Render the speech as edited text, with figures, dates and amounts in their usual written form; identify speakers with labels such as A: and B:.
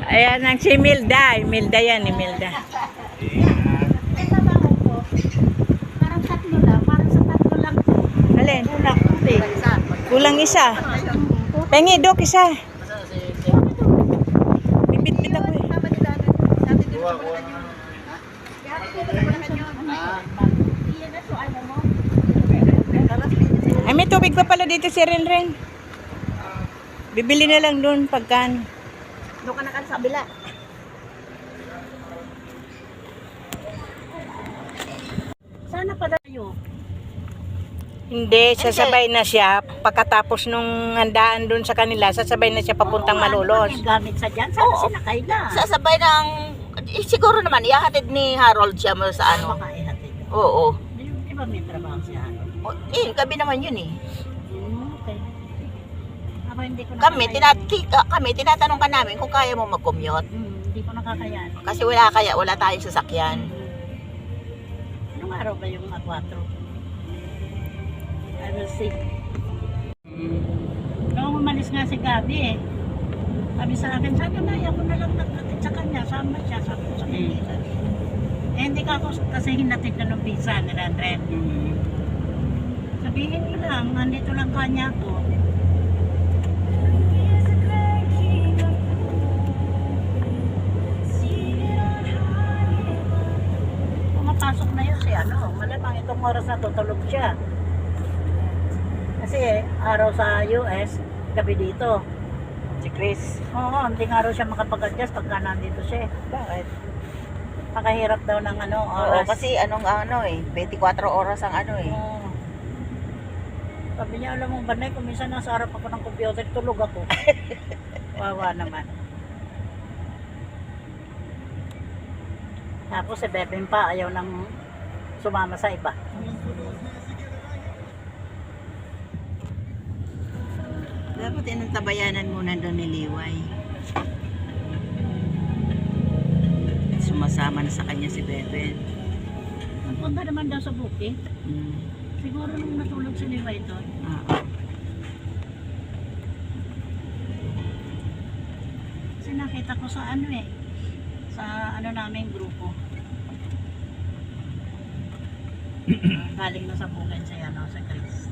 A: Ayan ang si Milda. Milda yan, Milda.
B: Parang tatlo lang. Parang sa tatlo lang.
A: Alin? Kulang isa. Pengi, Dok, isa. Bibit-bit ako eh. Ay, may tubig pa pala dito si Renren. Bibili na lang doon pagkan.
B: Doon ka na sa kabila. Sana pa tayo.
A: Hindi, sasabay na siya. Pagkatapos nung handaan doon sa kanila, sasabay na siya papuntang Malolos.
B: Ano gamit sa dyan? Sana sinakay na.
C: Sasabay ng, siguro naman, ihahatid ni Harold siya mo sa ano.
B: Baka ihatid.
C: Oo.
B: Di ba may trabaho siya?
C: Gabi naman yun eh.
B: Okay. Ako hindi ko
C: Kami, tinatanong ka namin kung kaya mo mag-commute.
B: Hindi ko nakakayanin.
C: Kasi wala tayong sasakyan.
B: Anong araw ba yung 4? I will see. Noong umalis nga si Gabi eh. Sabi sa akin, sana na, ako na lang nagkatid sa kanya. Sama siya, sabi ko sa Manila. Eh, hindi ka ako kasi hinatid na ng visa ni Rendren. Sabihin niyo lang, nandito lang kanya ko. Pumapasok na yun si ano, malamang itong oras na tutulog siya. Kasi araw sa US, gabi dito.
C: Si Chris.
B: Oo, hindi nga raw siya makapag-adjust pagka nandito siya.
C: Bakit?
B: Pakahirap daw ng ano,
C: Oo,
B: oras.
C: kasi 24 oras ang ano eh.
B: Oo. Sabi niya, alam mo ba na, kung minsan nasa harap ako ng computer, tulog ako. Wawa naman. Tapos si Bebeng pa, ayaw nang sumama sa iba.
C: Dapat inantabayanan muna doon ni Liway. Sumasama na sa kanya si Bebe.
B: Nagpunta naman daw sa bukid. Siguro nung natulog si Levi doon. Kasi nakita ko sa ano eh. Sa ano namin grupo. Galing na sa bukid siya, ano, sa Chris.